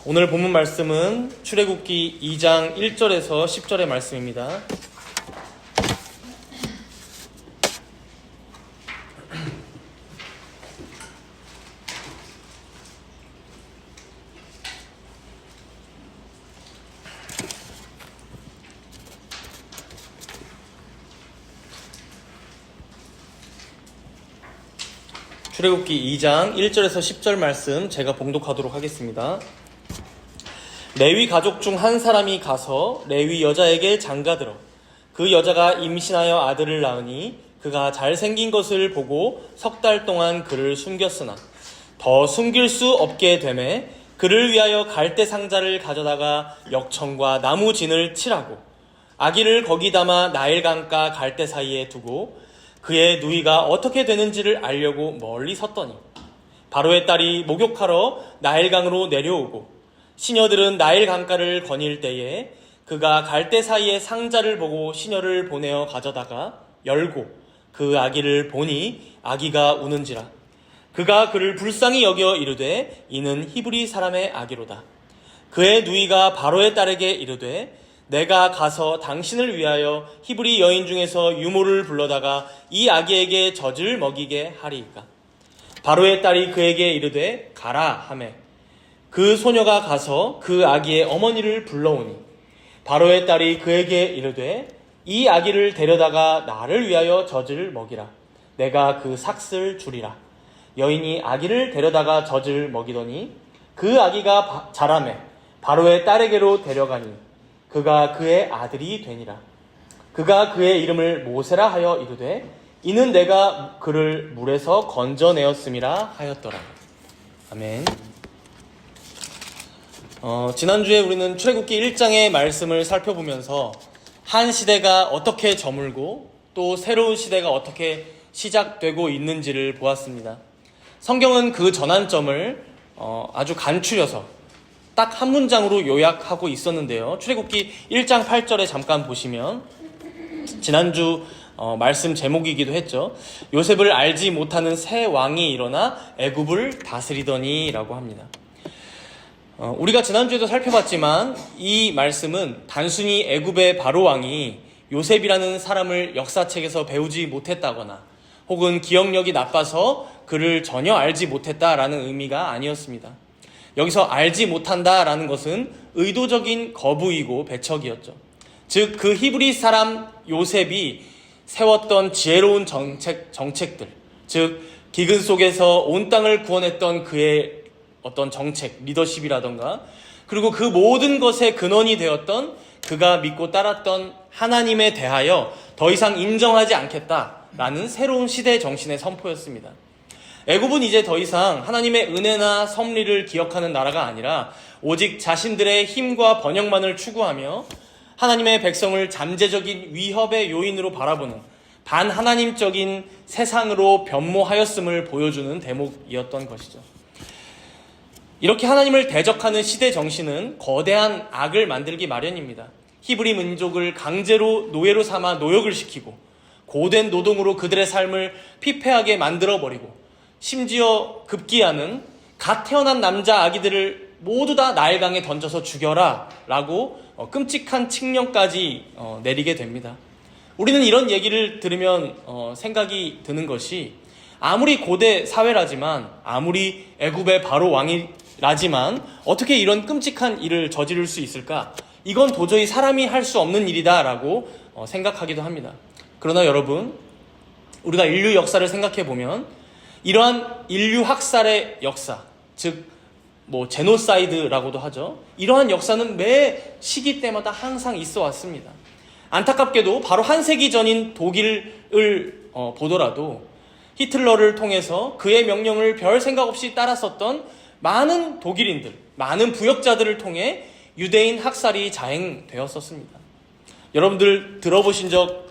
오늘 본문 말씀은 출애굽기 2장 1절에서 10절의 말씀입니다. 출애굽기 2장 1절에서 10절 말씀 제가 봉독하도록 하겠습니다. 레위 가족 중 한 사람이 가서 레위 여자에게 장가들어 그 여자가 임신하여 아들을 낳으니 그가 잘생긴 것을 보고 3달 동안 그를 숨겼으나 더 숨길 수 없게 되매 그를 위하여 갈대 상자를 가져다가 역청과 나무 진을 칠하고 아기를 거기 담아 나일강가 갈대 사이에 두고 그의 누이가 어떻게 되는지를 알려고 멀리 섰더니 바로의 딸이 목욕하러 나일강으로 내려오고 시녀들은 나일 강가를 거닐 때에 그가 갈대 사이에 상자를 보고 시녀를 보내어 가져다가 열고 그 아기를 보니 아기가 우는지라. 그가 그를 불쌍히 여겨 이르되 이는 히브리 사람의 아기로다. 그의 누이가 바로의 딸에게 이르되 내가 가서 당신을 위하여 히브리 여인 중에서 유모를 불러다가 이 아기에게 젖을 먹이게 하리이까. 바로의 딸이 그에게 이르되 가라 하매 그 소녀가 가서 그 아기의 어머니를 불러오니 바로의 딸이 그에게 이르되 이 아기를 데려다가 나를 위하여 젖을 먹이라. 내가 그 삭슬 주리라. 여인이 아기를 데려다가 젖을 먹이더니 그 아기가 자라매 바로의 딸에게로 데려가니 그가 그의 아들이 되니라. 그가 그의 이름을 모세라 하여 이르되 이는 내가 그를 물에서 건져내었음이라 하였더라. 아멘. 지난주에 우리는 출애굽기 1장의 말씀을 살펴보면서 한 시대가 어떻게 저물고 또 새로운 시대가 어떻게 시작되고 있는지를 보았습니다. 성경은 그 전환점을 아주 간추려서 딱 한 문장으로 요약하고 있었는데요. 출애굽기 1장 8절에 잠깐 보시면 지난주 말씀 제목이기도 했죠. 요셉을 알지 못하는 새 왕이 일어나 애굽을 다스리더니 라고 합니다. 우리가 지난주에도 살펴봤지만 이 말씀은 단순히 애굽의 바로 왕이 요셉이라는 사람을 역사책에서 배우지 못했다거나 혹은 기억력이 나빠서 그를 전혀 알지 못했다라는 의미가 아니었습니다. 여기서 알지 못한다라는 것은 의도적인 거부이고 배척이었죠. 즉 그 히브리 사람 요셉이 세웠던 지혜로운 정책들, 즉 기근 속에서 온 땅을 구원했던 그의 어떤 정책, 리더십이라던가 그리고 그 모든 것의 근원이 되었던 그가 믿고 따랐던 하나님에 대하여 더 이상 인정하지 않겠다라는 새로운 시대 정신의 선포였습니다. 애굽은 이제 더 이상 하나님의 은혜나 섭리를 기억하는 나라가 아니라 오직 자신들의 힘과 번영만을 추구하며 하나님의 백성을 잠재적인 위협의 요인으로 바라보는 반하나님적인 세상으로 변모하였음을 보여주는 대목이었던 것이죠. 이렇게 하나님을 대적하는 시대 정신은 거대한 악을 만들기 마련입니다. 히브리 민족을 강제로 노예로 삼아 노역을 시키고 고된 노동으로 그들의 삶을 피폐하게 만들어버리고 심지어 급기야는 갓 태어난 남자 아기들을 모두 다 나일강에 던져서 죽여라 라고 끔찍한 칙령까지 내리게 됩니다. 우리는 이런 얘기를 들으면 생각이 드는 것이 아무리 고대 사회라지만 아무리 애굽의 바로 왕이라지만 어떻게 이런 끔찍한 일을 저지를 수 있을까? 이건 도저히 사람이 할 수 없는 일이다 라고 생각하기도 합니다. 그러나 여러분, 우리가 인류 역사를 생각해 보면 이러한 인류 학살의 역사, 즉 제노사이드라고도 하죠. 이러한 역사는 매 시기 때마다 항상 있어 왔습니다. 안타깝게도 바로 한 세기 전인 독일을 보더라도 히틀러를 통해서 그의 명령을 별 생각 없이 따랐었던 많은 독일인들, 많은 부역자들을 통해 유대인 학살이 자행되었었습니다. 여러분들 들어보신 적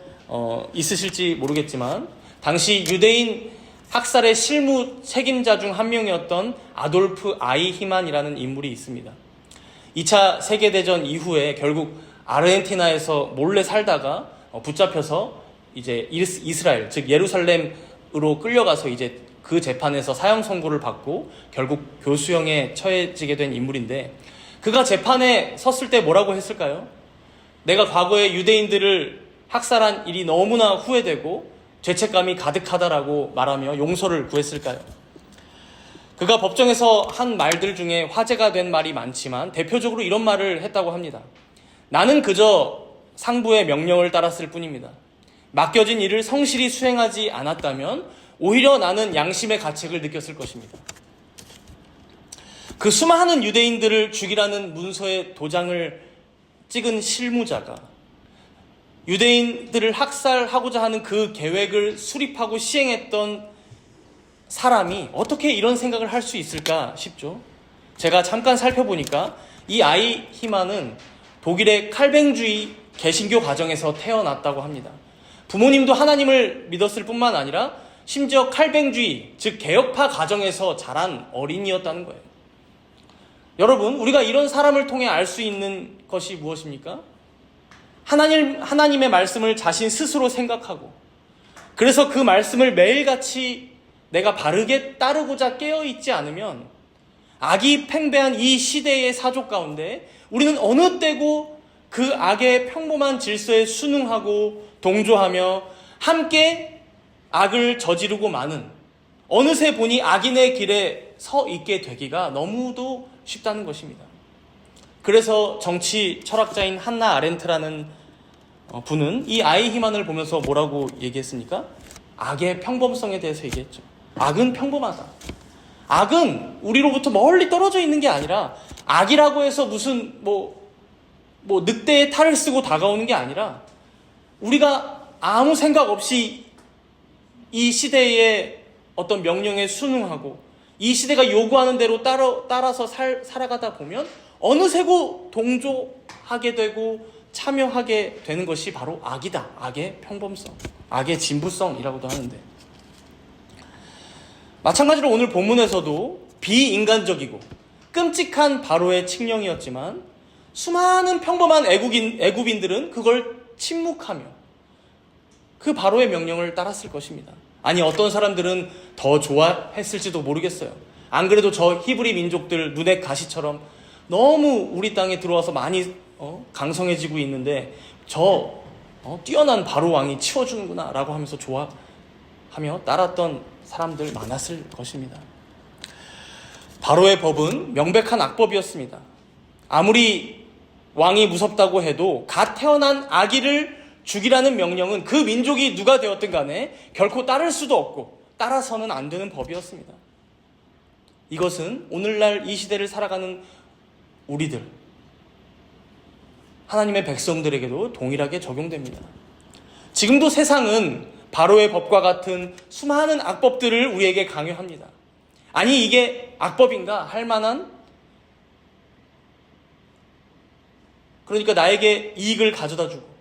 있으실지 모르겠지만 당시 유대인 학살의 실무 책임자 중 한 명이었던 아돌프 아이히만이라는 인물이 있습니다. 2차 세계대전 이후에 결국 아르헨티나에서 몰래 살다가 붙잡혀서 이제 이스라엘, 즉 예루살렘으로 끌려가서 이제 그 재판에서 사형 선고를 받고 결국 교수형에 처해지게 된 인물인데 그가 재판에 섰을 때 뭐라고 했을까요? 내가 과거에 유대인들을 학살한 일이 너무나 후회되고 죄책감이 가득하다라고 말하며 용서를 구했을까요? 그가 법정에서 한 말들 중에 화제가 된 말이 많지만 대표적으로 이런 말을 했다고 합니다. 나는 그저 상부의 명령을 따랐을 뿐입니다. 맡겨진 일을 성실히 수행하지 않았다면 오히려 나는 양심의 가책을 느꼈을 것입니다. 그 수많은 유대인들을 죽이라는 문서에 도장을 찍은 실무자가 유대인들을 학살하고자 하는 그 계획을 수립하고 시행했던 사람이 어떻게 이런 생각을 할 수 있을까 싶죠. 제가 잠깐 살펴보니까 이 아이히만은 독일의 칼뱅주의 개신교 가정에서 태어났다고 합니다. 부모님도 하나님을 믿었을 뿐만 아니라 심지어 칼뱅주의, 즉 개혁파 가정에서 자란 어린이였다는 거예요. 여러분, 우리가 이런 사람을 통해 알 수 있는 것이 무엇입니까? 하나님의 말씀을 자신 스스로 생각하고 그래서 그 말씀을 매일같이 내가 바르게 따르고자 깨어있지 않으면 악이 팽배한 이 시대의 사조 가운데 우리는 어느 때고 그 악의 평범한 질서에 순응하고 동조하며 함께 악을 저지르고 마는, 어느새 보니 악인의 길에 서 있게 되기가 너무도 쉽다는 것입니다. 그래서 정치 철학자인 한나 아렌트라는 분은 이 아이히만을 보면서 뭐라고 얘기했습니까? 악의 평범성에 대해서 얘기했죠. 악은 평범하다. 악은 우리로부터 멀리 떨어져 있는 게 아니라 악이라고 해서 무슨 늑대의 탈을 쓰고 다가오는 게 아니라 우리가 아무 생각 없이 이 시대의 어떤 명령에 순응하고 이 시대가 요구하는 대로 따라서 살아가다 보면 어느새고 동조하게 되고 참여하게 되는 것이 바로 악이다. 악의 평범성, 악의 진부성이라고도 하는데, 마찬가지로 오늘 본문에서도 비인간적이고 끔찍한 바로의 칙령이었지만 수많은 평범한 애굽인들은 그걸 침묵하며 그 바로의 명령을 따랐을 것입니다. 아니, 어떤 사람들은 더 좋아했을지도 모르겠어요. 안 그래도 저 히브리 민족들 눈의 가시처럼 너무 우리 땅에 들어와서 많이 강성해지고 있는데 뛰어난 바로 왕이 치워주는구나 라고 하면서 좋아하며 따랐던 사람들 많았을 것입니다. 바로의 법은 명백한 악법이었습니다. 아무리 왕이 무섭다고 해도 갓 태어난 아기를 죽이라는 명령은 그 민족이 누가 되었든 간에 결코 따를 수도 없고 따라서는 안 되는 법이었습니다. 이것은 오늘날 이 시대를 살아가는 우리들, 하나님의 백성들에게도 동일하게 적용됩니다. 지금도 세상은 바로의 법과 같은 수많은 악법들을 우리에게 강요합니다. 아니, 이게 악법인가 할 만한, 그러니까 나에게 이익을 가져다주고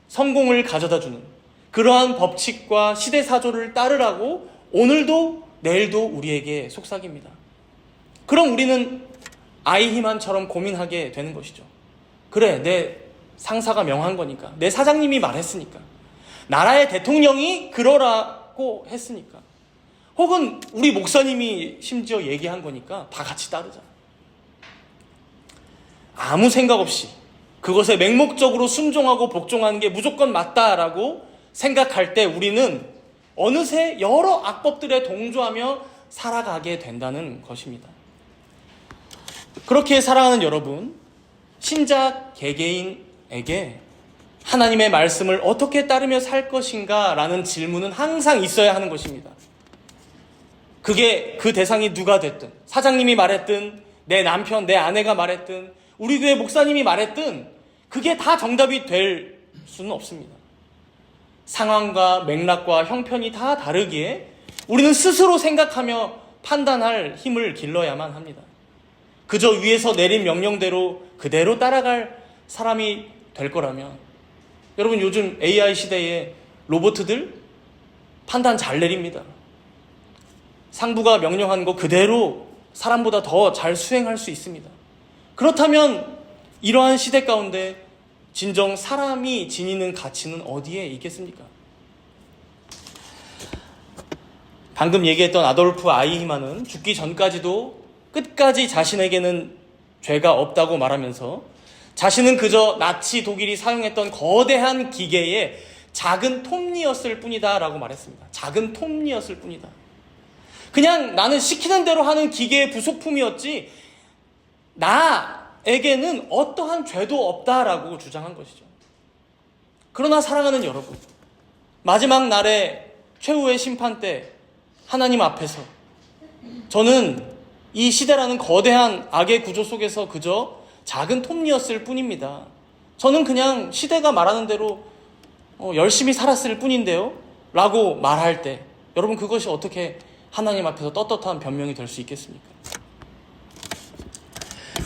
성공을 가져다주는 그러한 법칙과 시대사조를 따르라고 오늘도 내일도 우리에게 속삭입니다. 그럼 우리는 아이히만처럼 고민하게 되는 것이죠. 그래, 내 상사가 명한 거니까, 내 사장님이 말했으니까, 나라의 대통령이 그러라고 했으니까, 혹은 우리 목사님이 심지어 얘기한 거니까 다 같이 따르자. 아무 생각 없이 그것에 맹목적으로 순종하고 복종하는 게 무조건 맞다라고 생각할 때 우리는 어느새 여러 악법들에 동조하며 살아가게 된다는 것입니다. 그렇게 살아가는 여러분, 신자 개개인에게 하나님의 말씀을 어떻게 따르며 살 것인가 라는 질문은 항상 있어야 하는 것입니다. 그게 그 대상이 누가 됐든, 사장님이 말했든, 내 남편, 내 아내가 말했든, 우리 교회 목사님이 말했든 그게 다 정답이 될 수는 없습니다. 상황과 맥락과 형편이 다 다르기에 우리는 스스로 생각하며 판단할 힘을 길러야만 합니다. 그저 위에서 내린 명령대로 그대로 따라갈 사람이 될 거라면, 여러분, 요즘 AI 시대에 로봇들 판단 잘 내립니다. 상부가 명령한 거 그대로 사람보다 더 잘 수행할 수 있습니다. 그렇다면 이러한 시대 가운데 진정 사람이 지니는 가치는 어디에 있겠습니까? 방금 얘기했던 아돌프 아이히만은 죽기 전까지도 끝까지 자신에게는 죄가 없다고 말하면서 자신은 그저 나치 독일이 사용했던 거대한 기계의 작은 톱니였을 뿐이다 라고 말했습니다. 작은 톱니였을 뿐이다. 그냥 나는 시키는 대로 하는 기계의 부속품이었지 나에게는 어떠한 죄도 없다라고 주장한 것이죠. 그러나 사랑하는 여러분, 마지막 날의 최후의 심판 때 하나님 앞에서 저는 이 시대라는 거대한 악의 구조 속에서 그저 작은 톱니였을 뿐입니다. 저는 그냥 시대가 말하는 대로 열심히 살았을 뿐인데요 라고 말할 때 여러분, 그것이 어떻게 하나님 앞에서 떳떳한 변명이 될 수 있겠습니까?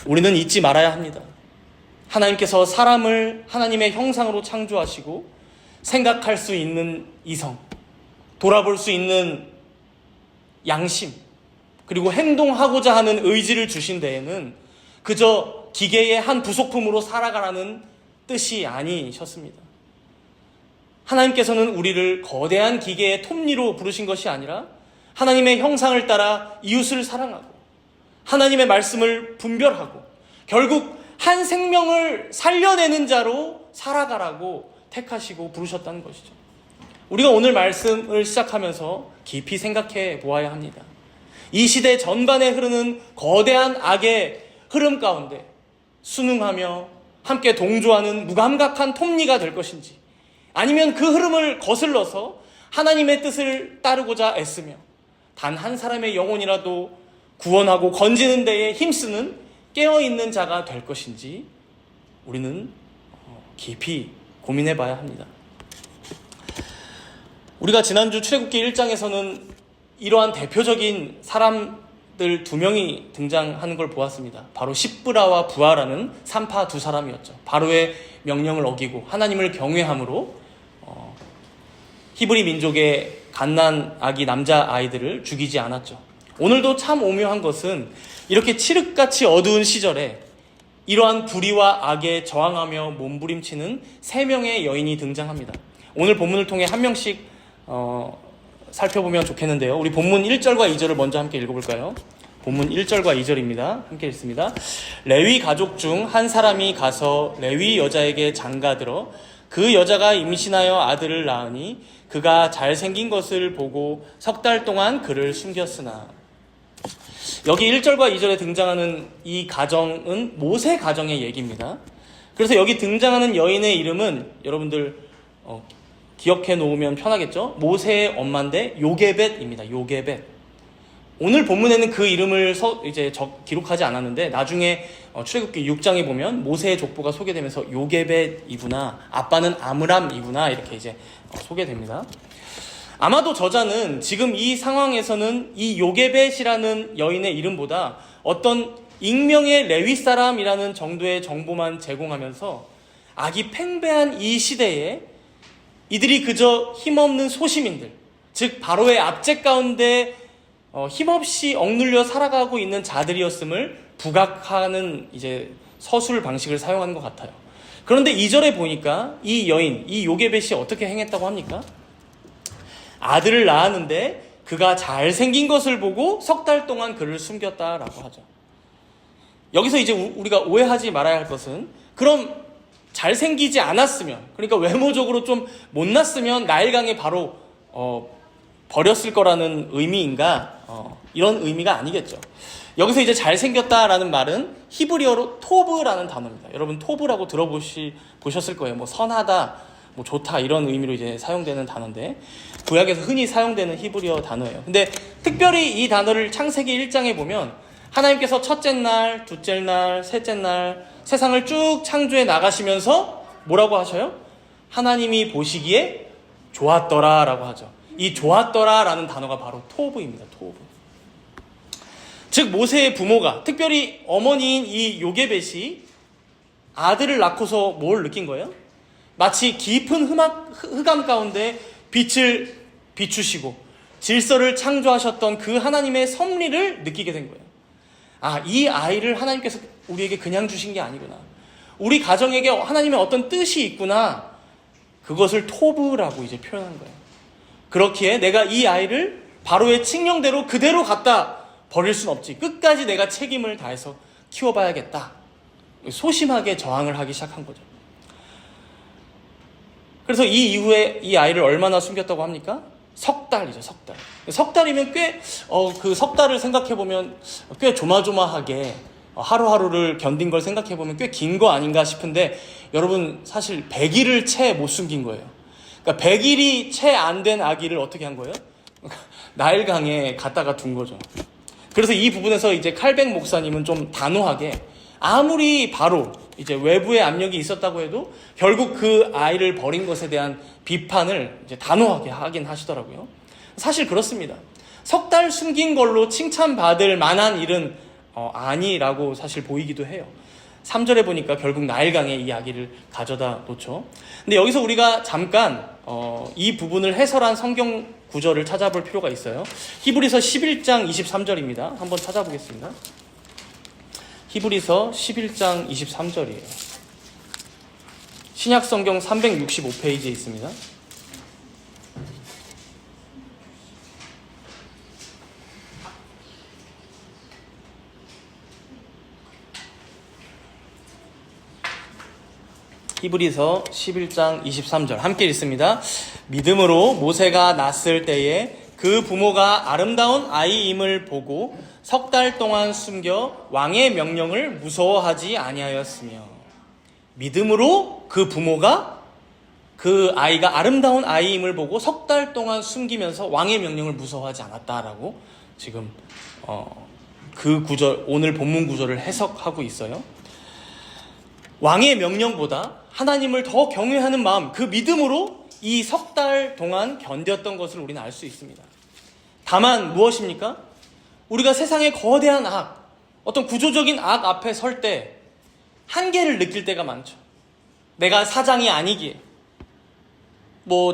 우리는 잊지 말아야 합니다. 하나님께서 사람을 하나님의 형상으로 창조하시고 생각할 수 있는 이성, 돌아볼 수 있는 양심, 그리고 행동하고자 하는 의지를 주신 데에는 그저 기계의 한 부속품으로 살아가라는 뜻이 아니셨습니다. 하나님께서는 우리를 거대한 기계의 톱니로 부르신 것이 아니라 하나님의 형상을 따라 이웃을 사랑하고 하나님의 말씀을 분별하고 결국 한 생명을 살려내는 자로 살아가라고 택하시고 부르셨다는 것이죠. 우리가 오늘 말씀을 시작하면서 깊이 생각해 보아야 합니다. 이 시대 전반에 흐르는 거대한 악의 흐름 가운데 순응하며 함께 동조하는 무감각한 톱니가 될 것인지, 아니면 그 흐름을 거슬러서 하나님의 뜻을 따르고자 애쓰며 단 한 사람의 영혼이라도 구원하고 건지는 데에 힘쓰는 깨어있는 자가 될 것인지 우리는 깊이 고민해 봐야 합니다. 우리가 지난주 출애굽기 1장에서는 이러한 대표적인 사람들 두 명이 등장하는 걸 보았습니다. 바로 십브라와 부하라는 산파 두 사람이었죠. 바로의 명령을 어기고 하나님을 경외함으로 히브리 민족의 갓난 아기 남자아이들을 죽이지 않았죠. 오늘도 참 오묘한 것은 이렇게 칠흑같이 어두운 시절에 이러한 불의와 악에 저항하며 몸부림치는 세 명의 여인이 등장합니다. 오늘 본문을 통해 한 명씩 살펴보면 좋겠는데요. 우리 본문 1절과 2절을 먼저 함께 읽어볼까요? 본문 1절과 2절입니다. 함께 읽습니다. 레위 가족 중 한 사람이 가서 레위 여자에게 장가들어 그 여자가 임신하여 아들을 낳으니 그가 잘생긴 것을 보고 석 달 동안 그를 숨겼으나. 여기 1절과 2절에 등장하는 이 가정은 모세 가정의 얘기입니다. 그래서 여기 등장하는 여인의 이름은 여러분들 기억해 놓으면 편하겠죠? 모세의 엄마인데 요게벳입니다. 요게벳. 오늘 본문에는 그 이름을 기록하지 않았는데 나중에 출애굽기 6장에 보면 모세의 족보가 소개되면서 요게벳이구나, 아빠는 아므람이구나 이렇게 이제 소개됩니다. 아마도 저자는 지금 이 상황에서는 이 요게벳이라는 여인의 이름보다 어떤 익명의 레위 사람이라는 정도의 정보만 제공하면서 악이 팽배한 이 시대에 이들이 그저 힘없는 소시민들, 즉 바로의 압제 가운데 힘없이 억눌려 살아가고 있는 자들이었음을 부각하는 이제 서술 방식을 사용하는 것 같아요. 그런데 2절에 보니까 이 여인, 이 요게벳이 어떻게 행했다고 합니까? 아들을 낳았는데 그가 잘생긴 것을 보고 석 달 동안 그를 숨겼다라고 하죠. 여기서 이제 우리가 오해하지 말아야 할 것은, 그럼 잘생기지 않았으면, 그러니까 외모적으로 좀 못났으면 나일강에 바로 버렸을 거라는 의미인가? 이런 의미가 아니겠죠. 여기서 이제 잘생겼다라는 말은 히브리어로 토브라는 단어입니다. 여러분 토브라고 보셨을 거예요. 뭐 선하다, 뭐 좋다 이런 의미로 이제 사용되는 단어인데 구약에서 흔히 사용되는 히브리어 단어예요. 근데 특별히 이 단어를 창세기 1장에 보면 하나님께서 첫째 날, 둘째 날, 셋째 날 세상을 쭉 창조해 나가시면서 뭐라고 하셔요? 하나님이 보시기에 좋았더라라고 하죠. 이 좋았더라라는 단어가 바로 토브입니다. 토브. 즉 모세의 부모가, 특별히 어머니인 이 요게벳이 아들을 낳고서 뭘 느낀 거예요? 마치 깊은 흑암 가운데 빛을 비추시고 질서를 창조하셨던 그 하나님의 섭리를 느끼게 된 거예요. 아, 이 아이를 하나님께서 우리에게 그냥 주신 게 아니구나. 우리 가정에게 하나님의 어떤 뜻이 있구나. 그것을 토브라고 이제 표현한 거예요. 그렇기에 내가 이 아이를 바로의 칙령대로 그대로 갖다 버릴 순 없지. 끝까지 내가 책임을 다해서 키워봐야겠다. 소심하게 저항을 하기 시작한 거죠. 그래서 이 이후에 이 아이를 얼마나 숨겼다고 합니까? 석 달이죠, 석 달. 석 달이면 그 석 달을 생각해보면 꽤 조마조마하게 하루하루를 견딘 걸 생각해보면 꽤 긴 거 아닌가 싶은데, 여러분 사실 100일을 채 못 숨긴 거예요. 그러니까 100일이 채 안 된 아기를 어떻게 한 거예요? 나일강에 갖다가 둔 거죠. 그래서 이 부분에서 이제 칼뱅 목사님은 좀 단호하게, 아무리 바로 이제 외부의 압력이 있었다고 해도 결국 그 아이를 버린 것에 대한 비판을 이제 단호하게 하긴 하시더라고요. 사실 그렇습니다. 석 달 숨긴 걸로 칭찬받을 만한 일은 아니라고 사실 보이기도 해요. 3절에 보니까 결국 나일강에 이 아기를 가져다 놓죠. 근데 여기서 우리가 잠깐 이 부분을 해설한 성경 구절을 찾아볼 필요가 있어요. 히브리서 11장 23절입니다. 한번 찾아보겠습니다. 히브리서 11장 23절이에요. 신약성경 365페이지에 있습니다. 히브리서 11장 23절 함께 읽습니다. 믿음으로 모세가 낳았을 때에 그 부모가 아름다운 아이임을 보고 석 달 동안 숨겨 왕의 명령을 무서워하지 아니하였으며, 믿음으로 그 부모가 그 아이가 아름다운 아이임을 보고 석 달 동안 숨기면서 왕의 명령을 무서워하지 않았다라고 지금 그 구절, 오늘 본문 구절을 해석하고 있어요. 왕의 명령보다 하나님을 더 경외하는 마음, 그 믿음으로 이 석 달 동안 견뎠던 것을 우리는 알 수 있습니다. 다만 무엇입니까? 우리가 세상의 거대한 악, 어떤 구조적인 악 앞에 설 때 한계를 느낄 때가 많죠. 내가 사장이 아니기에,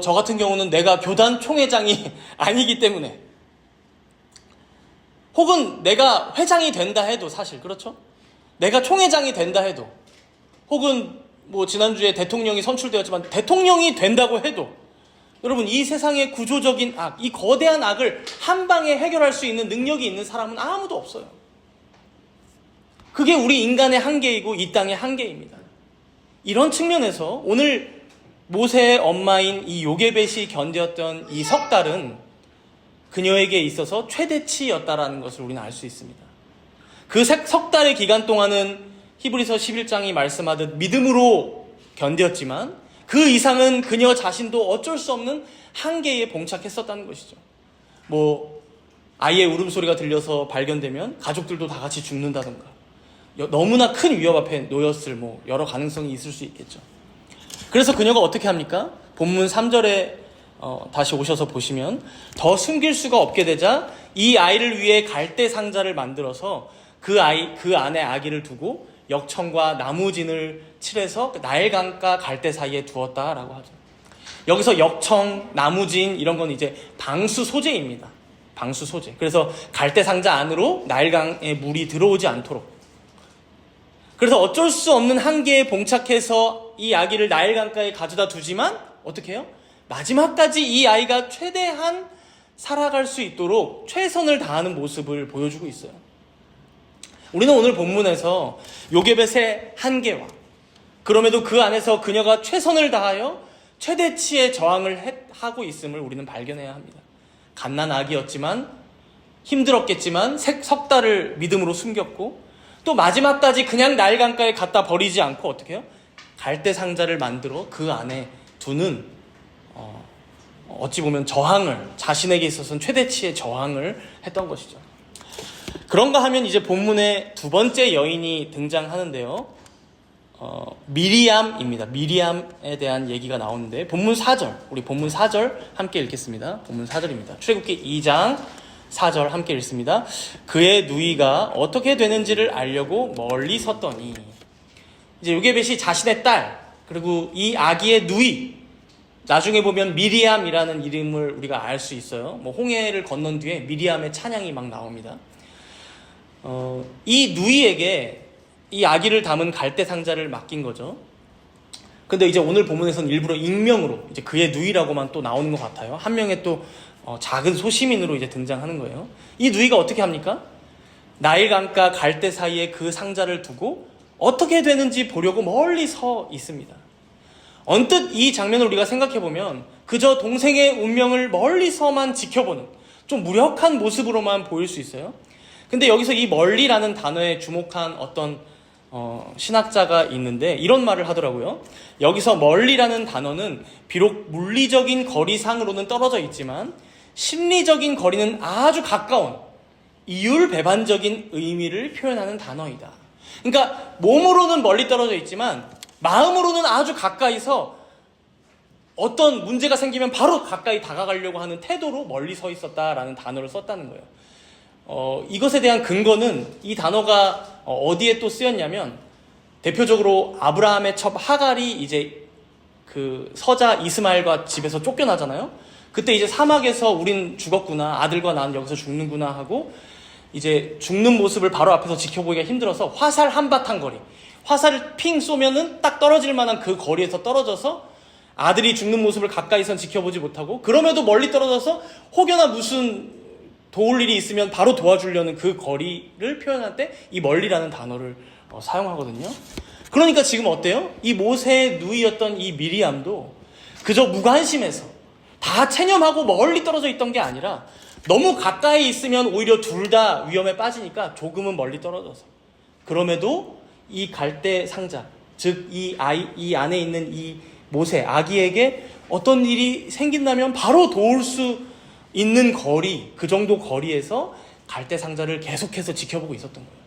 저 같은 경우는 내가 교단 총회장이 아니기 때문에, 혹은 내가 회장이 된다 해도, 사실 그렇죠? 내가 총회장이 된다 해도, 혹은 지난주에 대통령이 선출되었지만 대통령이 된다고 해도, 여러분 이 세상의 구조적인 악, 이 거대한 악을 한 방에 해결할 수 있는 능력이 있는 사람은 아무도 없어요. 그게 우리 인간의 한계이고 이 땅의 한계입니다. 이런 측면에서 오늘 모세의 엄마인 이 요게벳이 견뎠던 이 석 달은 그녀에게 있어서 최대치였다라는 것을 우리는 알 수 있습니다. 그 석 달의 기간 동안은 히브리서 11장이 말씀하듯 믿음으로 견뎠지만 그 이상은 그녀 자신도 어쩔 수 없는 한계에 봉착했었다는 것이죠. 아이의 울음소리가 들려서 발견되면 가족들도 다 같이 죽는다든가, 너무나 큰 위협 앞에 놓였을 여러 가능성이 있을 수 있겠죠. 그래서 그녀가 어떻게 합니까? 본문 3절에 다시 오셔서 보시면, 더 숨길 수가 없게 되자 이 아이를 위해 갈대 상자를 만들어서 그 안에 아기를 두고 역청과 나무진을 칠해서 나일강과 갈대 사이에 두었다라고 하죠. 여기서 역청, 나무진 이런 건 이제 방수 소재입니다. 방수 소재. 그래서 갈대 상자 안으로 나일강에 물이 들어오지 않도록. 그래서 어쩔 수 없는 한계에 봉착해서 이 아기를 나일강가에 가져다 두지만 어떻게 해요? 마지막까지 이 아이가 최대한 살아갈 수 있도록 최선을 다하는 모습을 보여주고 있어요. 우리는 오늘 본문에서 요게벳의 한계와, 그럼에도 그 안에서 그녀가 최선을 다하여 최대치의 저항을 하고 있음을 우리는 발견해야 합니다. 갓난아기였지만 힘들었겠지만 석 달을 믿음으로 숨겼고, 또 마지막까지 그냥 나일강가에 갖다 버리지 않고 어떻게 해요? 갈대 상자를 만들어 그 안에 두는 어찌 보면 자신에게 있어서는 최대치의 저항을 했던 것이죠. 그런가 하면 이제 본문에 두 번째 여인이 등장하는데요. 미리암입니다. 미리암에 대한 얘기가 나오는데, 우리 본문 4절 함께 읽겠습니다. 본문 4절입니다. 출애굽기 2장 4절 함께 읽습니다. 그의 누이가 어떻게 되는지를 알려고 멀리 섰더니, 이제 요게벳이 자신의 딸, 그리고 이 아기의 누이, 나중에 보면 미리암이라는 이름을 우리가 알 수 있어요. 홍해를 건넌 뒤에 미리암의 찬양이 막 나옵니다. 이 누이에게 이 아기를 담은 갈대 상자를 맡긴 거죠. 근데 이제 오늘 본문에서는 일부러 익명으로 이제 그의 누이라고만 또 나오는 것 같아요. 한 명의 또 작은 소시민으로 이제 등장하는 거예요. 이 누이가 어떻게 합니까? 나일강과 갈대 사이에 그 상자를 두고 어떻게 되는지 보려고 멀리 서 있습니다. 언뜻 이 장면을 우리가 생각해보면 그저 동생의 운명을 멀리서만 지켜보는 좀 무력한 모습으로만 보일 수 있어요. 근데 여기서 이 멀리라는 단어에 주목한 어떤 신학자가 있는데 이런 말을 하더라고요. 여기서 멀리라는 단어는 비록 물리적인 거리상으로는 떨어져 있지만 심리적인 거리는 아주 가까운 이율배반적인 의미를 표현하는 단어이다. 그러니까 몸으로는 멀리 떨어져 있지만 마음으로는 아주 가까이서 어떤 문제가 생기면 바로 가까이 다가가려고 하는 태도로 멀리 서 있었다라는 단어를 썼다는 거예요. 이것에 대한 근거는 이 단어가 어디에 또 쓰였냐면 대표적으로 아브라함의 첩 하갈이 이제 그 서자 이스마엘과 집에서 쫓겨나잖아요. 그때 이제 사막에서 우린 죽었구나, 아들과 나는 여기서 죽는구나 하고 이제 죽는 모습을 바로 앞에서 지켜보기가 힘들어서 화살 한바탕 거리, 화살을 핑 쏘면은 딱 떨어질 만한 그 거리에서 떨어져서 아들이 죽는 모습을 가까이선 지켜보지 못하고 그럼에도 멀리 떨어져서 혹여나 무슨 도울 일이 있으면 바로 도와주려는 그 거리를 표현할 때 이 멀리라는 단어를 사용하거든요. 그러니까 지금 어때요? 이 모세의 누이였던 이 미리암도 그저 무관심해서 다 체념하고 멀리 떨어져 있던 게 아니라 너무 가까이 있으면 오히려 둘 다 위험에 빠지니까 조금은 멀리 떨어져서 그럼에도 이 갈대 상자, 즉 이 안에 있는 이 모세, 아기에게 어떤 일이 생긴다면 바로 도울 수 있는 거리, 그 정도 거리에서 갈대 상자를 계속해서 지켜보고 있었던 거예요.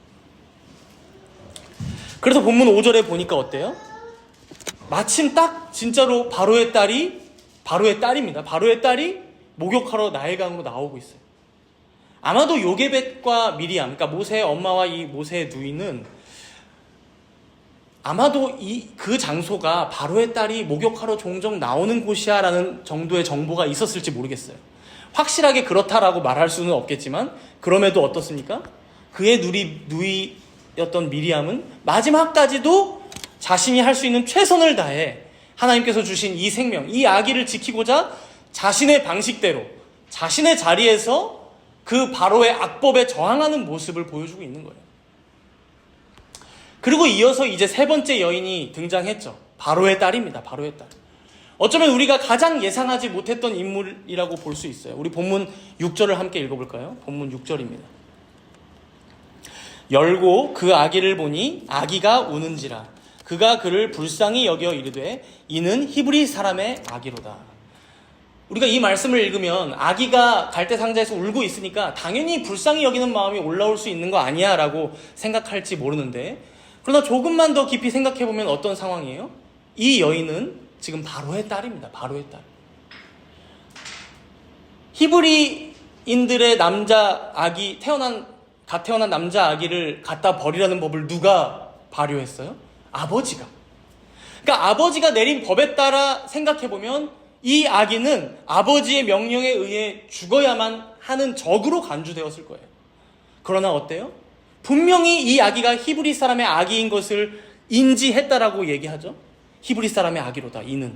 그래서 본문 5절에 보니까 어때요? 마침 딱 진짜로 바로의 딸입니다. 바로의 딸이 목욕하러 나일강으로 나오고 있어요. 아마도 요게벳과 미리암, 그러니까 모세의 엄마와 이 모세의 누이는 아마도 그 장소가 바로의 딸이 목욕하러 종종 나오는 곳이야 라는 정도의 정보가 있었을지 모르겠어요. 확실하게 그렇다라고 말할 수는 없겠지만 그럼에도 어떻습니까? 그의 누이였던 미리암은 마지막까지도 자신이 할 수 있는 최선을 다해 하나님께서 주신 이 생명, 이 아기를 지키고자 자신의 방식대로 자신의 자리에서 그 바로의 악법에 저항하는 모습을 보여주고 있는 거예요. 그리고 이어서 이제 세 번째 여인이 등장했죠. 바로의 딸입니다. 바로의 딸. 어쩌면 우리가 가장 예상하지 못했던 인물이라고 볼 수 있어요. 우리 본문 6절을 함께 읽어볼까요? 본문 6절입니다. 열고 그 아기를 보니 아기가 우는지라 그가 그를 불쌍히 여겨 이르되 이는 히브리 사람의 아기로다. 우리가 이 말씀을 읽으면 아기가 갈대 상자에서 울고 있으니까 당연히 불쌍히 여기는 마음이 올라올 수 있는 거 아니야 라고 생각할지 모르는데 그러나 조금만 더 깊이 생각해보면 어떤 상황이에요? 이 여인은 지금 바로의 딸입니다. 바로의 딸. 히브리인들의 남자 아기, 갓 태어난 남자 아기를 갖다 버리라는 법을 누가 발효했어요? 아버지가. 그러니까 아버지가 내린 법에 따라 생각해보면 이 아기는 아버지의 명령에 의해 죽어야만 하는 적으로 간주되었을 거예요. 그러나 어때요? 분명히 이 아기가 히브리 사람의 아기인 것을 인지했다라고 얘기하죠. 히브리 사람의 아기로다. 이는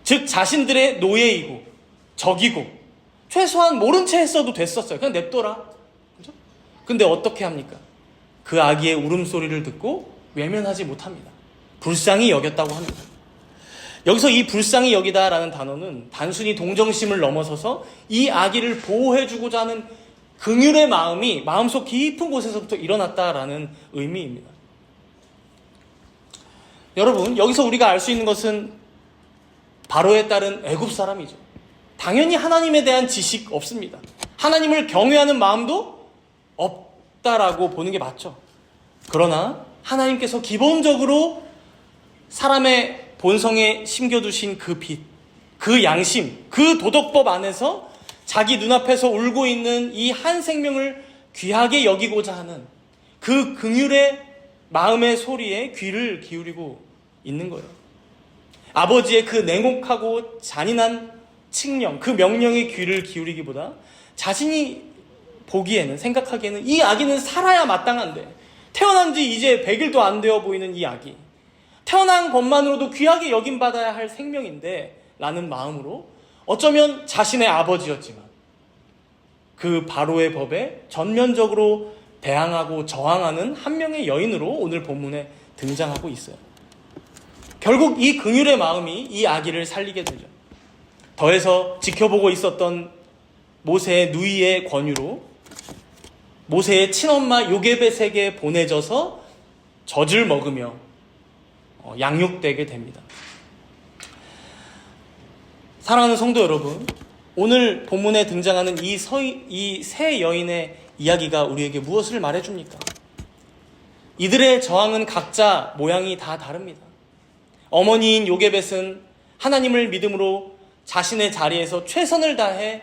즉 자신들의 노예이고 적이고 최소한 모른 채 했어도 됐었어요. 그냥 냅둬라. 그죠? 근데 어떻게 합니까? 그 아기의 울음소리를 듣고 외면하지 못합니다. 불쌍히 여겼다고 합니다. 여기서 이 불쌍히 여기다라는 단어는 단순히 동정심을 넘어서서 이 아기를 보호해주고자 하는 긍휼의 마음이 마음속 깊은 곳에서부터 일어났다라는 의미입니다. 여러분, 여기서 우리가 알 수 있는 것은 바로에 따른 애굽 사람이죠. 당연히 하나님에 대한 지식 없습니다. 하나님을 경외하는 마음도 없다라고 보는 게 맞죠. 그러나 하나님께서 기본적으로 사람의 본성에 심겨두신 그 빛, 그 양심, 그 도덕법 안에서 자기 눈앞에서 울고 있는 이 한 생명을 귀하게 여기고자 하는 그 긍휼의 마음의 소리에 귀를 기울이고 있는 거예요. 아버지의 그 냉혹하고 잔인한 칙령, 그 명령에 귀를 기울이기보다 자신이 보기에는, 생각하기에는 이 아기는 살아야 마땅한데 태어난 지 이제 100일도 안 되어 보이는 이 아기, 태어난 것만으로도 귀하게 여김받아야 할 생명인데 라는 마음으로 어쩌면 자신의 아버지였지만 그 바로의 법에 전면적으로 대항하고 저항하는 한 명의 여인으로 오늘 본문에 등장하고 있어요. 결국 이 긍휼의 마음이 이 아기를 살리게 되죠. 더해서 지켜보고 있었던 모세의 누이의 권유로 모세의 친엄마 요게벳에게 보내져서 젖을 먹으며 양육되게 됩니다. 사랑하는 성도 여러분, 오늘 본문에 등장하는 이 세 여인의 이야기가 우리에게 무엇을 말해줍니까? 이들의 저항은 각자 모양이 다 다릅니다. 어머니인 요게벳은 하나님을 믿음으로 자신의 자리에서 최선을 다해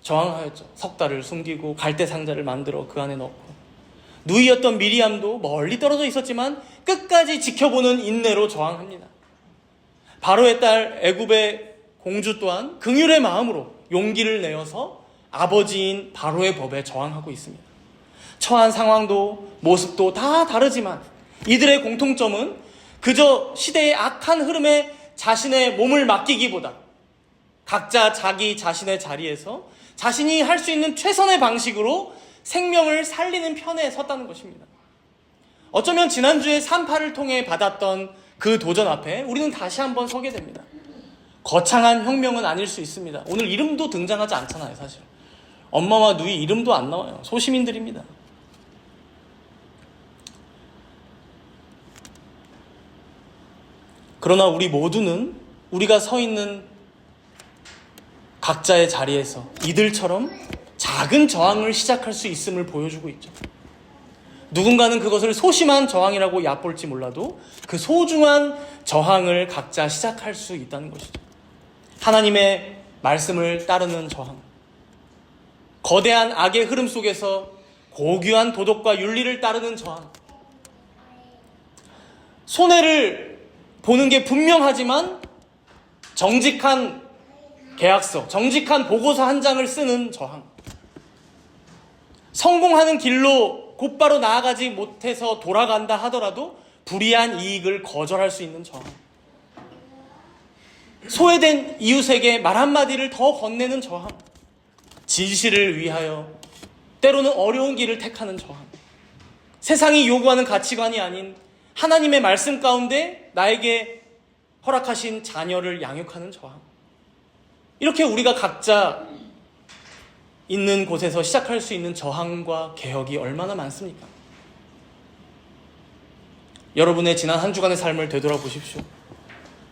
저항하였죠. 석 달을 숨기고 갈대 상자를 만들어 그 안에 넣고, 누이였던 미리암도 멀리 떨어져 있었지만 끝까지 지켜보는 인내로 저항합니다. 바로의 딸 애굽의 공주 또한 긍휼의 마음으로 용기를 내어서 아버지인 바로의 법에 저항하고 있습니다. 처한 상황도 모습도 다 다르지만 이들의 공통점은 그저 시대의 악한 흐름에 자신의 몸을 맡기기보다 각자 자기 자신의 자리에서 자신이 할 수 있는 최선의 방식으로 생명을 살리는 편에 섰다는 것입니다. 어쩌면 지난주에 3.8을 통해 받았던 그 도전 앞에 우리는 다시 한번 서게 됩니다. 거창한 혁명은 아닐 수 있습니다. 오늘 이름도 등장하지 않잖아요, 사실. 엄마와 누이 이름도 안 나와요. 소시민들입니다. 그러나 우리 모두는 우리가 서 있는 각자의 자리에서 이들처럼 작은 저항을 시작할 수 있음을 보여주고 있죠. 누군가는 그것을 소심한 저항이라고 얕볼지 몰라도 그 소중한 저항을 각자 시작할 수 있다는 것이죠. 하나님의 말씀을 따르는 저항, 거대한 악의 흐름 속에서 고귀한 도덕과 윤리를 따르는 저항, 손해를 보는 게 분명하지만 정직한 계약서, 정직한 보고서 한 장을 쓰는 저항, 성공하는 길로 곧바로 나아가지 못해서 돌아간다 하더라도 불이한 이익을 거절할 수 있는 저항, 소외된 이웃에게 말 한마디를 더 건네는 저항, 진실을 위하여 때로는 어려운 길을 택하는 저항, 세상이 요구하는 가치관이 아닌 하나님의 말씀 가운데 나에게 허락하신 자녀를 양육하는 저항. 이렇게 우리가 각자 있는 곳에서 시작할 수 있는 저항과 개혁이 얼마나 많습니까? 여러분의 지난 한 주간의 삶을 되돌아보십시오.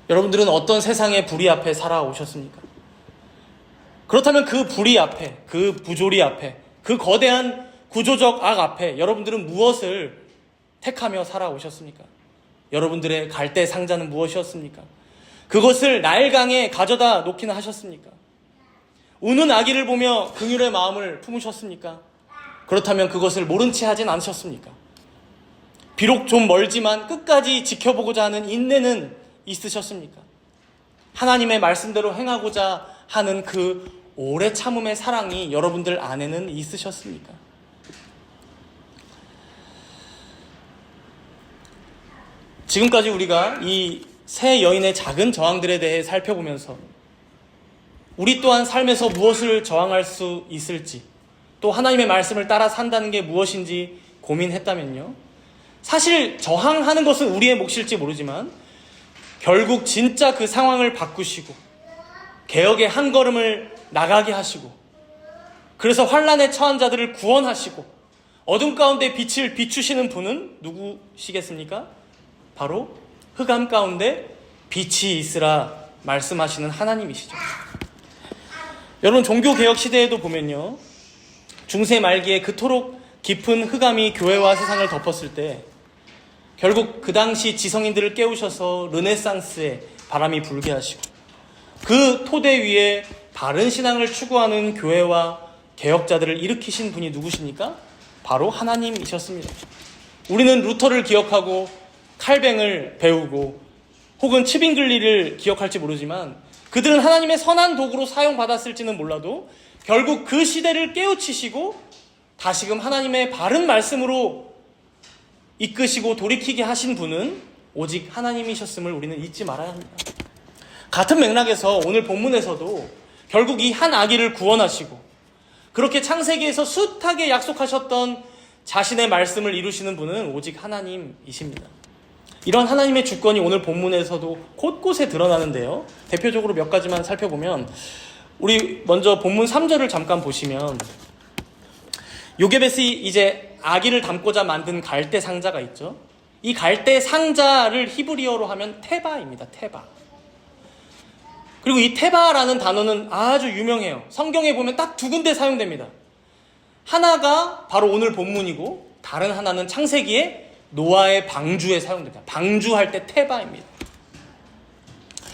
여러분들은 어떤 세상의 불의 앞에 살아오셨습니까? 그렇다면 그 불의 앞에, 그 부조리 앞에, 그 거대한 구조적 악 앞에 여러분들은 무엇을 택하며 살아오셨습니까? 여러분들의 갈대 상자는 무엇이었습니까? 그것을 나일강에 가져다 놓기는 하셨습니까? 우는 아기를 보며 긍휼의 마음을 품으셨습니까? 그렇다면 그것을 모른 채 하진 않으셨습니까? 비록 좀 멀지만 끝까지 지켜보고자 하는 인내는 있으셨습니까? 하나님의 말씀대로 행하고자 하는 그 오래 참음의 사랑이 여러분들 안에는 있으셨습니까? 지금까지 우리가 이 세 여인의 작은 저항들에 대해 살펴보면서 우리 또한 삶에서 무엇을 저항할 수 있을지, 또 하나님의 말씀을 따라 산다는 게 무엇인지 고민했다면요, 사실 저항하는 것은 우리의 몫일지 모르지만 결국 진짜 그 상황을 바꾸시고 개혁의 한 걸음을 나가게 하시고, 그래서 환난에 처한 자들을 구원하시고 어둠 가운데 빛을 비추시는 분은 누구시겠습니까? 바로 흑암 가운데 빛이 있으라 말씀하시는 하나님이시죠. 여러분, 종교개혁 시대에도 보면요, 중세 말기에 그토록 깊은 흑암이 교회와 세상을 덮었을 때 결국 그 당시 지성인들을 깨우셔서 르네상스의 바람이 불게 하시고 그 토대 위에 바른 신앙을 추구하는 교회와 개혁자들을 일으키신 분이 누구십니까? 바로 하나님이셨습니다. 우리는 루터를 기억하고 칼뱅을 배우고 혹은 츠빙글리를 기억할지 모르지만 그들은 하나님의 선한 도구로 사용받았을지는 몰라도 결국 그 시대를 깨우치시고 다시금 하나님의 바른 말씀으로 이끄시고 돌이키게 하신 분은 오직 하나님이셨음을 우리는 잊지 말아야 합니다. 같은 맥락에서 오늘 본문에서도 결국 이 한 아기를 구원하시고 그렇게 창세기에서 숱하게 약속하셨던 자신의 말씀을 이루시는 분은 오직 하나님이십니다. 이런 하나님의 주권이 오늘 본문에서도 곳곳에 드러나는데요. 대표적으로 몇 가지만 살펴보면, 우리 먼저 본문 3절을 잠깐 보시면, 요게벳이 이제 아기를 담고자 만든 갈대 상자가 있죠. 이 갈대 상자를 히브리어로 하면 테바입니다. 테바. 그리고 이 테바라는 단어는 아주 유명해요. 성경에 보면 딱 두 군데 사용됩니다. 하나가 바로 오늘 본문이고, 다른 하나는 창세기에 노아의 방주에 사용됩니다. 방주할 때 테바입니다.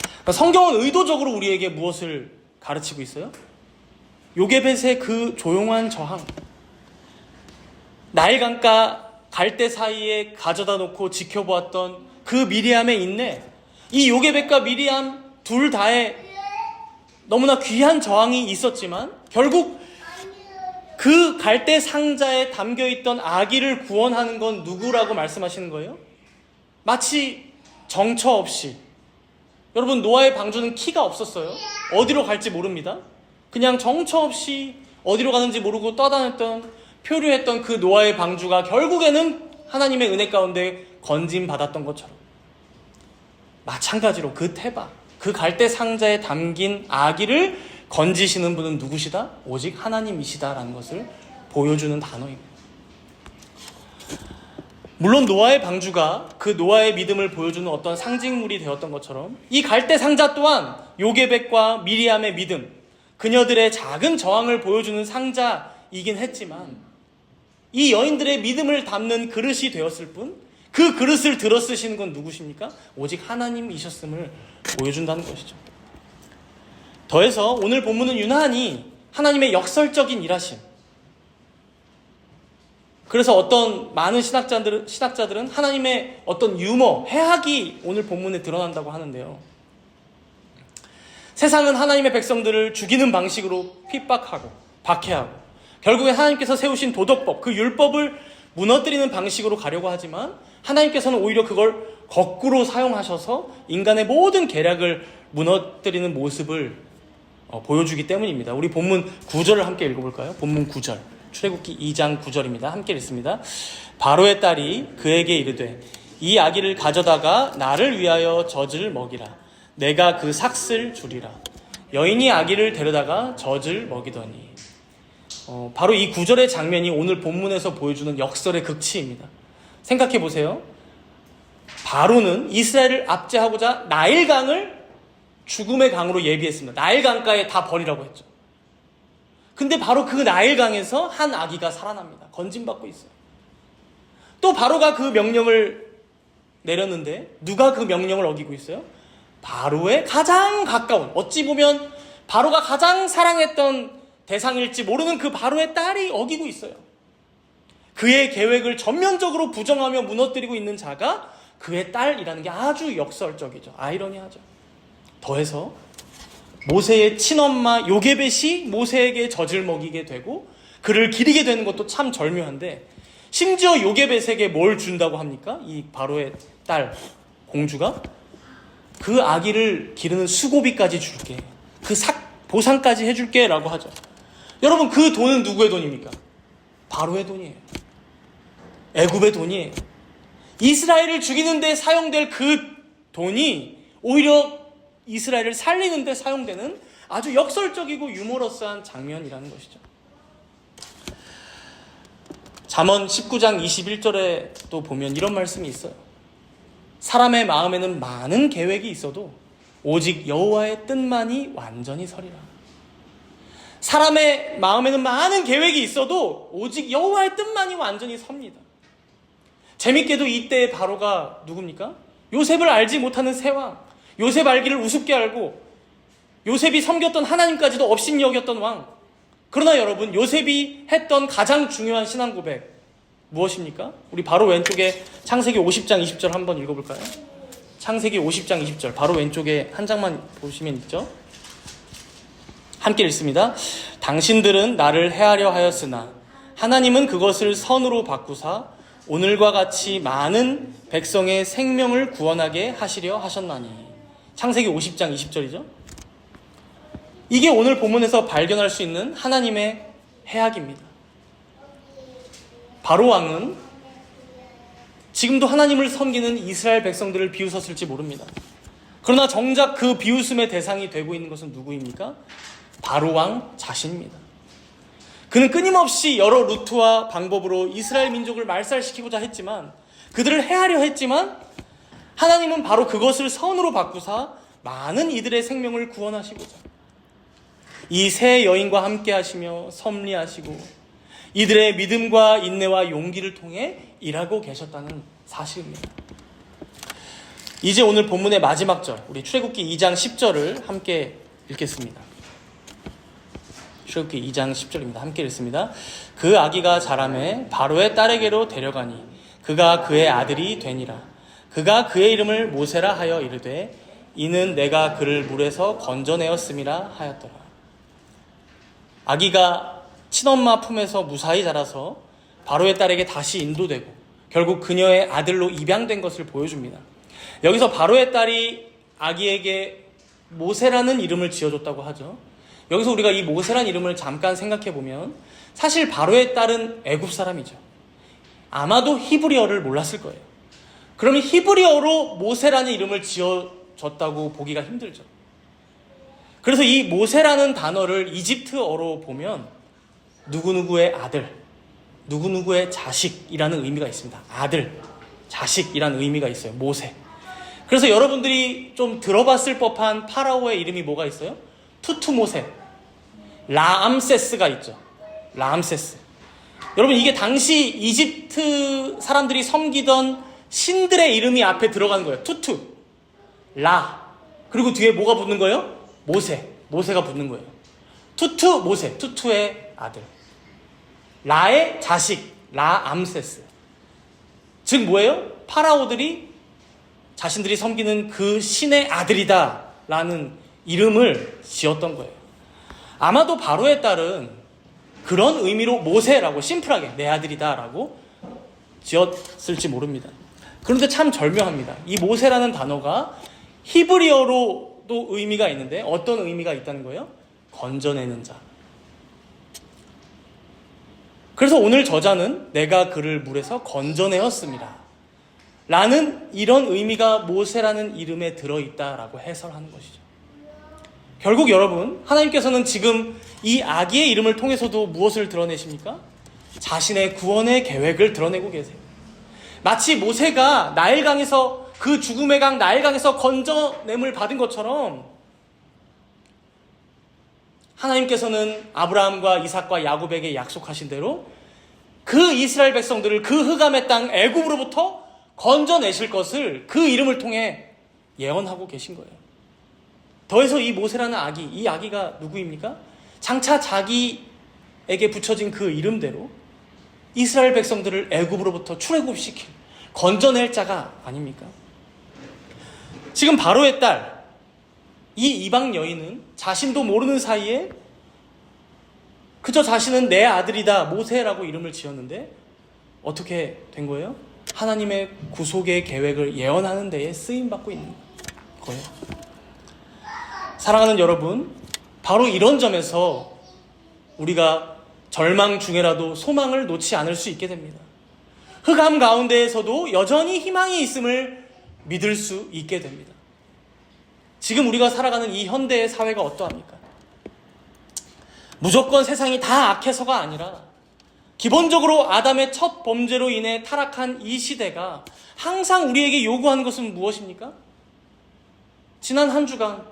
그러니까 성경은 의도적으로 우리에게 무엇을 가르치고 있어요? 요게벳의 그 조용한 저항, 나일 강가 갈대 사이에 가져다 놓고 지켜보았던 그 미리암의 인내, 이 요게벳과 미리암 둘 다의 너무나 귀한 저항이 있었지만 결국 그 갈대 상자에 담겨있던 아기를 구원하는 건 누구라고 말씀하시는 거예요? 마치 정처 없이, 여러분 노아의 방주는 키가 없었어요. 어디로 갈지 모릅니다. 그냥 정처 없이 어디로 가는지 모르고 떠다녔던, 표류했던 그 노아의 방주가 결국에는 하나님의 은혜 가운데 건짐받았던 것처럼, 마찬가지로 그 테바, 그 갈대 상자에 담긴 아기를 건지시는 분은 누구시다? 오직 하나님이시다라는 것을 보여주는 단어입니다. 물론 노아의 방주가 그 노아의 믿음을 보여주는 어떤 상징물이 되었던 것처럼, 이 갈대 상자 또한 요게벳과 미리암의 믿음, 그녀들의 작은 저항을 보여주는 상자이긴 했지만, 이 여인들의 믿음을 담는 그릇이 되었을 뿐, 그 그릇을 들어 쓰시는 건 누구십니까? 오직 하나님이셨음을 보여준다는 것이죠. 더해서 오늘 본문은 유난히 하나님의 역설적인 일하심, 그래서 어떤 많은 신학자들은 하나님의 어떤 유머, 해학이 오늘 본문에 드러난다고 하는데요. 세상은 하나님의 백성들을 죽이는 방식으로 핍박하고 박해하고, 결국에 하나님께서 세우신 도덕법, 그 율법을 무너뜨리는 방식으로 가려고 하지만, 하나님께서는 오히려 그걸 거꾸로 사용하셔서 인간의 모든 계략을 무너뜨리는 모습을 보여주기 때문입니다. 우리 본문 9절을 함께 읽어볼까요? 본문 9절, 출애굽기 2장 9절입니다. 함께 읽습니다. 바로의 딸이 그에게 이르되 이 아기를 가져다가 나를 위하여 젖을 먹이라. 내가 그 삭슬 주리라. 여인이 아기를 데려다가 젖을 먹이더니, 바로 이 9절의 장면이 오늘 본문에서 보여주는 역설의 극치입니다. 생각해 보세요. 바로는 이스라엘을 압제하고자 나일강을 죽음의 강으로 예비했습니다. 나일강가에 다 버리라고 했죠. 근데 바로 그 나일강에서 한 아기가 살아납니다. 건짐받고 있어요. 또 바로가 그 명령을 내렸는데 누가 그 명령을 어기고 있어요? 바로의 가장 가까운, 어찌 보면 바로가 가장 사랑했던 대상일지 모르는 그 바로의 딸이 어기고 있어요. 그의 계획을 전면적으로 부정하며 무너뜨리고 있는 자가 그의 딸이라는 게 아주 역설적이죠. 아이러니하죠. 더해서 모세의 친엄마 요게벳이 모세에게 젖을 먹이게 되고 그를 기리게 되는 것도 참 절묘한데, 심지어 요게벳에게 뭘 준다고 합니까? 이 바로의 딸 공주가 그 아기를 기르는 수고비까지 줄게, 그 보상까지 해줄게 라고 하죠. 여러분, 그 돈은 누구의 돈입니까? 바로의 돈이에요. 애굽의 돈이에요. 이스라엘을 죽이는 데 사용될 그 돈이 오히려 이스라엘을 살리는 데 사용되는 아주 역설적이고 유머러스한 장면이라는 것이죠. 잠언 19장 21절에 또 보면 이런 말씀이 있어요. 사람의 마음에는 많은 계획이 있어도 오직 여호와의 뜻만이 완전히 서리라. 사람의 마음에는 많은 계획이 있어도 오직 여호와의 뜻만이 완전히 섭니다. 재밌게도 이때의 바로가 누굽니까? 요셉을 알지 못하는 세왕, 요셉 알기를 우습게 알고 요셉이 섬겼던 하나님까지도 업신이 여겼던 왕. 그러나 여러분, 요셉이 했던 가장 중요한 신앙 고백 무엇입니까? 우리 바로 왼쪽에 창세기 50장 20절 한번 읽어볼까요? 창세기 50장 20절 바로 왼쪽에 한 장만 보시면 있죠? 함께 읽습니다. 당신들은 나를 해하려 하였으나 하나님은 그것을 선으로 바꾸사 오늘과 같이 많은 백성의 생명을 구원하게 하시려 하셨나니. 창세기 50장 20절이죠. 이게 오늘 본문에서 발견할 수 있는 하나님의 해악입니다. 바로 왕은 지금도 하나님을 섬기는 이스라엘 백성들을 비웃었을지 모릅니다. 그러나 정작 그 비웃음의 대상이 되고 있는 것은 누구입니까? 바로 왕 자신입니다. 그는 끊임없이 여러 루트와 방법으로 이스라엘 민족을 말살시키고자 했지만, 그들을 해하려 했지만, 하나님은 바로 그것을 선으로 바꾸사 많은 이들의 생명을 구원하시고자 이 세 여인과 함께 하시며 섭리하시고 이들의 믿음과 인내와 용기를 통해 일하고 계셨다는 사실입니다. 이제 오늘 본문의 마지막 절, 우리 출애굽기 2장 10절을 함께 읽겠습니다. 출애굽기 2장 10절입니다. 함께 읽습니다. 그 아기가 자라매 바로의 딸에게로 데려가니 그가 그의 아들이 되니라. 그가 그의 이름을 모세라 하여 이르되 이는 내가 그를 물에서 건져내었음이라 하였더라. 아기가 친엄마 품에서 무사히 자라서 바로의 딸에게 다시 인도되고 결국 그녀의 아들로 입양된 것을 보여줍니다. 여기서 바로의 딸이 아기에게 모세라는 이름을 지어줬다고 하죠. 여기서 우리가 이 모세라는 이름을 잠깐 생각해 보면 사실 바로의 딸은 애굽 사람이죠. 아마도 히브리어를 몰랐을 거예요. 그러면 히브리어로 모세라는 이름을 지어줬다고 보기가 힘들죠. 그래서 이 모세라는 단어를 이집트어로 보면 누구누구의 아들, 누구누구의 자식이라는 의미가 있습니다. 아들, 자식이라는 의미가 있어요. 모세. 그래서 여러분들이 좀 들어봤을 법한 파라오의 이름이 뭐가 있어요? 투투모세, 라암세스가 있죠. 라암세스. 여러분, 이게 당시 이집트 사람들이 섬기던 신들의 이름이 앞에 들어가는 거예요. 투투, 라, 그리고 뒤에 뭐가 붙는 거예요? 모세, 모세가 붙는 거예요. 투투, 모세, 투투의 아들, 라의 자식, 라암세스. 즉 뭐예요? 파라오들이 자신들이 섬기는 그 신의 아들이다 라는 이름을 지었던 거예요. 아마도 바로의 딸은 그런 의미로 모세라고 심플하게 내 아들이다 라고 지었을지 모릅니다. 그런데 참 절묘합니다. 이 모세라는 단어가 히브리어로도 의미가 있는데 어떤 의미가 있다는 거예요? 건져내는 자. 그래서 오늘 저자는 내가 그를 물에서 건져내었습니다 라는 이런 의미가 모세라는 이름에 들어있다라고 해설하는 것이죠. 결국 여러분, 하나님께서는 지금 이 아기의 이름을 통해서도 무엇을 드러내십니까? 자신의 구원의 계획을 드러내고 계세요. 마치 모세가 나일강에서, 그 죽음의 강 나일강에서 건져냄을 받은 것처럼 하나님께서는 아브라함과 이삭과 야곱에게 약속하신 대로 그 이스라엘 백성들을 그 흑암의 땅 애굽으로부터 건져내실 것을 그 이름을 통해 예언하고 계신 거예요. 더해서 이 모세라는 아기, 이 아기가 누구입니까? 장차 자기에게 붙여진 그 이름대로 이스라엘 백성들을 애굽으로부터 출애굽시킬, 건져낼 자가 아닙니까? 지금 바로의 딸, 이 이방 여인은 자신도 모르는 사이에 그저 자신은 내 아들이다, 모세라고 이름을 지었는데 어떻게 된 거예요? 하나님의 구속의 계획을 예언하는 데에 쓰임받고 있는 거예요. 사랑하는 여러분, 바로 이런 점에서 우리가 절망 중에라도 소망을 놓지 않을 수 있게 됩니다. 흑암 가운데에서도 여전히 희망이 있음을 믿을 수 있게 됩니다. 지금 우리가 살아가는 이 현대의 사회가 어떠합니까? 무조건 세상이 다 악해서가 아니라 기본적으로 아담의 첫 범죄로 인해 타락한 이 시대가 항상 우리에게 요구하는 것은 무엇입니까? 지난 한 주간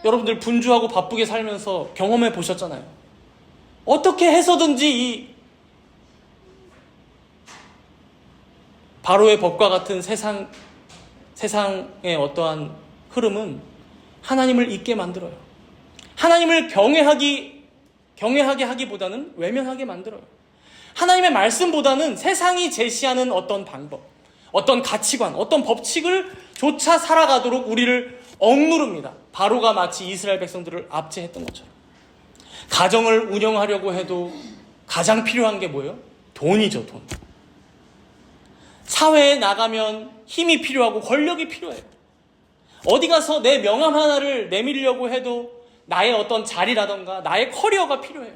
여러분들 분주하고 바쁘게 살면서 경험해 보셨잖아요. 어떻게 해서든지 이 바로의 법과 같은 세상의 어떠한 흐름은 하나님을 잊게 만들어요. 하나님을 경외하게 하기보다는 외면하게 만들어요. 하나님의 말씀보다는 세상이 제시하는 어떤 방법, 어떤 가치관, 어떤 법칙을 조차 살아가도록 우리를 억누릅니다. 바로가 마치 이스라엘 백성들을 압제했던 것처럼. 가정을 운영하려고 해도 가장 필요한 게 뭐예요? 돈이죠, 돈. 사회에 나가면 힘이 필요하고 권력이 필요해요. 어디 가서 내 명함 하나를 내밀려고 해도 나의 어떤 자리라던가 나의 커리어가 필요해요.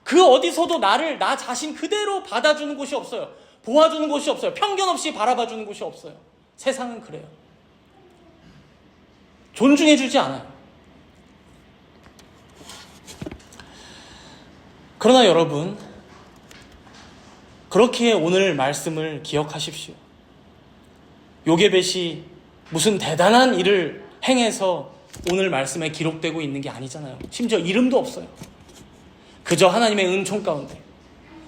그 어디서도 나 자신 그대로 받아주는 곳이 없어요. 보아주는 곳이 없어요. 편견 없이 바라봐주는 곳이 없어요. 세상은 그래요. 존중해주지 않아요. 그러나 여러분, 그렇게 오늘 말씀을 기억하십시오. 요게벳이 무슨 대단한 일을 행해서 오늘 말씀에 기록되고 있는 게 아니잖아요. 심지어 이름도 없어요. 그저 하나님의 은총 가운데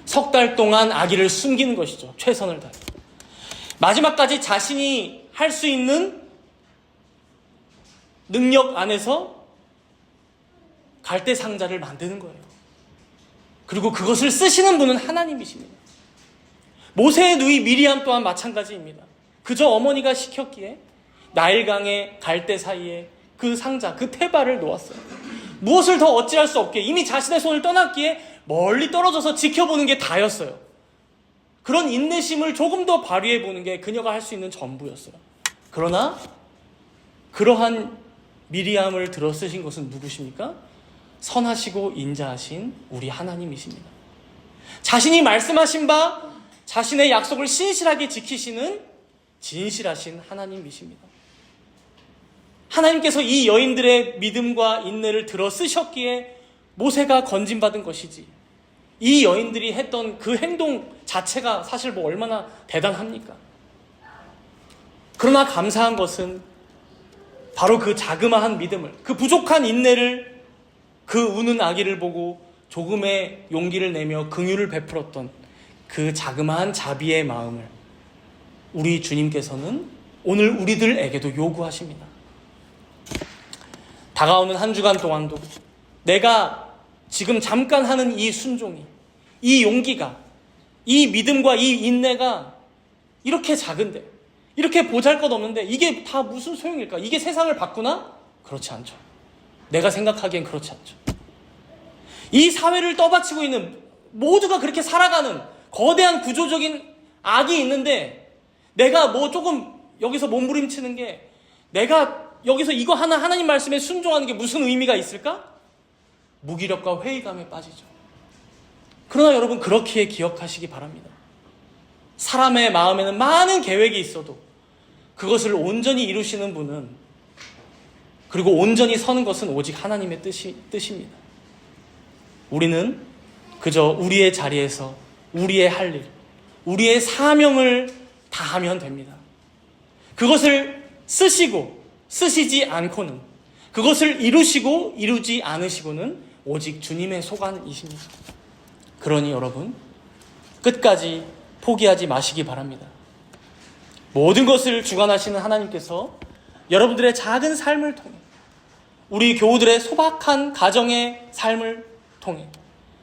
석 달 동안 아기를 숨기는 것이죠. 최선을 다해. 마지막까지 자신이 할 수 있는 능력 안에서 갈대 상자를 만드는 거예요. 그리고 그것을 쓰시는 분은 하나님이십니다. 모세의 누이 미리암 또한 마찬가지입니다. 그저 어머니가 시켰기에 나일강의 갈대 사이에 그 상자, 그 태발을 놓았어요. 무엇을 더 어찌할 수 없게 이미 자신의 손을 떠났기에 멀리 떨어져서 지켜보는 게 다였어요. 그런 인내심을 조금 더 발휘해보는 게 그녀가 할 수 있는 전부였어요. 그러나 그러한 미리암을 들어 쓰신 것은 누구십니까? 선하시고 인자하신 우리 하나님이십니다. 자신이 말씀하신 바 자신의 약속을 신실하게 지키시는 진실하신 하나님이십니다. 하나님께서 이 여인들의 믿음과 인내를 들어 쓰셨기에 모세가 건진받은 것이지, 이 여인들이 했던 그 행동 자체가 사실 뭐 얼마나 대단합니까? 그러나 감사한 것은 바로 그 자그마한 믿음을, 그 부족한 인내를, 그 우는 아기를 보고 조금의 용기를 내며 긍휼을 베풀었던 그 자그마한 자비의 마음을 우리 주님께서는 오늘 우리들에게도 요구하십니다. 다가오는 한 주간 동안도 내가 지금 잠깐 하는 이 순종이, 이 용기가, 이 믿음과 이 인내가 이렇게 작은데, 이렇게 보잘것없는데 이게 다 무슨 소용일까? 이게 세상을 바꾸나? 그렇지 않죠. 내가 생각하기엔 그렇지 않죠. 이 사회를 떠받치고 있는, 모두가 그렇게 살아가는 거대한 구조적인 악이 있는데 내가 뭐 조금 여기서 몸부림치는 게, 내가 여기서 이거 하나 하나님 말씀에 순종하는 게 무슨 의미가 있을까? 무기력과 회의감에 빠지죠. 그러나 여러분, 그렇게 기억하시기 바랍니다. 사람의 마음에는 많은 계획이 있어도 그것을 온전히 이루시는 분은, 그리고 온전히 서는 것은 오직 하나님의 뜻입니다. 우리는 그저 우리의 자리에서 우리의 할 일, 우리의 사명을 다하면 됩니다. 그것을 쓰시지 않고는, 그것을 이루시고 이루지 않으시고는 오직 주님의 소관이십니다. 그러니 여러분, 끝까지 포기하지 마시기 바랍니다. 모든 것을 주관하시는 하나님께서 여러분들의 작은 삶을 통해, 우리 교우들의 소박한 가정의 삶을 통해,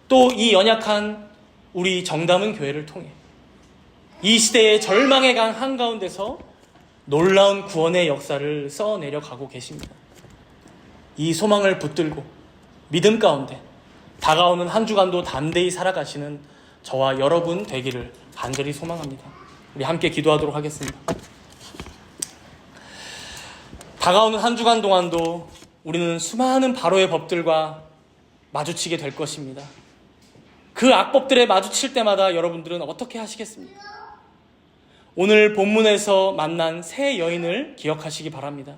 또 이 연약한 우리 정담은 교회를 통해 이 시대의 절망의 강 한가운데서 놀라운 구원의 역사를 써내려 가고 계십니다. 이 소망을 붙들고 믿음 가운데 다가오는 한 주간도 담대히 살아가시는 저와 여러분 되기를 간절히 소망합니다. 우리 함께 기도하도록 하겠습니다. 다가오는 한 주간 동안도 우리는 수많은 바로의 법들과 마주치게 될 것입니다. 그 악법들에 마주칠 때마다 여러분들은 어떻게 하시겠습니까? 오늘 본문에서 만난 세 여인을 기억하시기 바랍니다.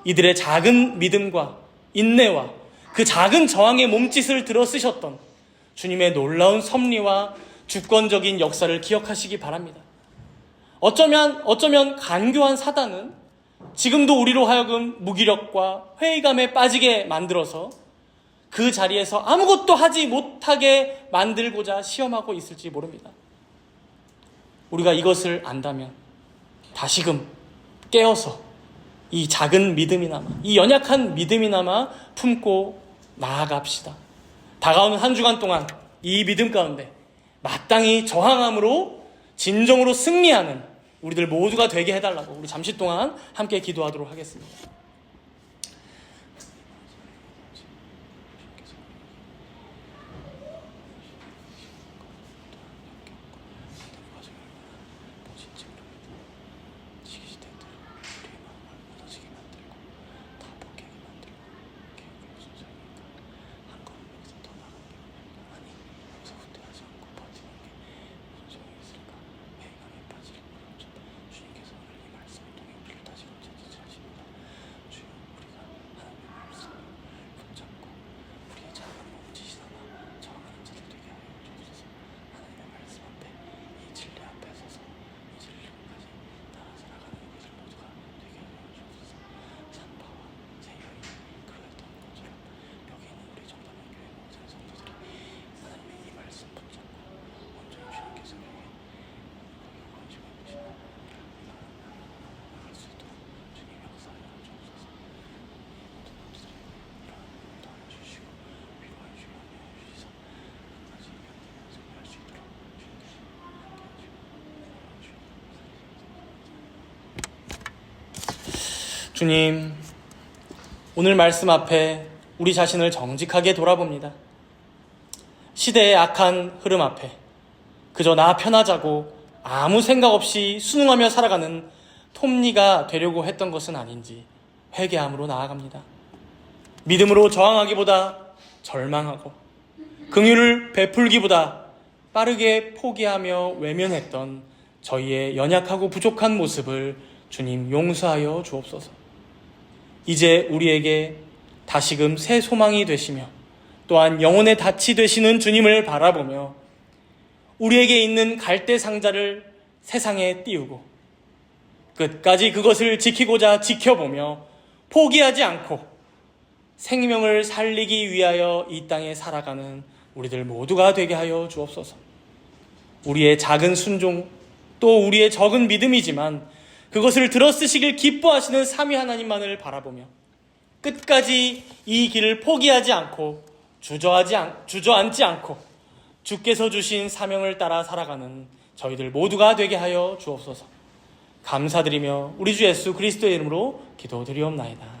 이들의 작은 믿음과 인내와 그 작은 저항의 몸짓을 들어 쓰셨던 주님의 놀라운 섭리와 주권적인 역사를 기억하시기 바랍니다. 어쩌면 간교한 사단은 지금도 우리로 하여금 무기력과 회의감에 빠지게 만들어서 그 자리에서 아무것도 하지 못하게 만들고자 시험하고 있을지 모릅니다. 우리가 이것을 안다면 다시금 깨어서 이 작은 믿음이나마, 이 연약한 믿음이나마 품고 나아갑시다. 다가오는 한 주간 동안 이 믿음 가운데 마땅히 저항함으로 진정으로 승리하는 우리들 모두가 되게 해달라고 우리 잠시 동안 함께 기도하도록 하겠습니다. 주님, 오늘 말씀 앞에 우리 자신을 정직하게 돌아봅니다. 시대의 악한 흐름 앞에 그저 나 편하자고 아무 생각 없이 순응하며 살아가는 톱니가 되려고 했던 것은 아닌지 회개함으로 나아갑니다. 믿음으로 저항하기보다 절망하고 긍휼을 베풀기보다 빠르게 포기하며 외면했던 저희의 연약하고 부족한 모습을 주님 용서하여 주옵소서. 이제 우리에게 다시금 새 소망이 되시며 또한 영혼의 닻이 되시는 주님을 바라보며 우리에게 있는 갈대 상자를 세상에 띄우고 끝까지 그것을 지키고자 지켜보며 포기하지 않고 생명을 살리기 위하여 이 땅에 살아가는 우리들 모두가 되게 하여 주옵소서. 우리의 작은 순종 또 우리의 적은 믿음이지만 그것을 들어쓰시길 기뻐하시는 삼위 하나님만을 바라보며 끝까지 이 길을 포기하지 않고 주저앉지 않고 주께서 주신 사명을 따라 살아가는 저희들 모두가 되게 하여 주옵소서. 감사드리며 우리 주 예수 그리스도의 이름으로 기도드리옵나이다.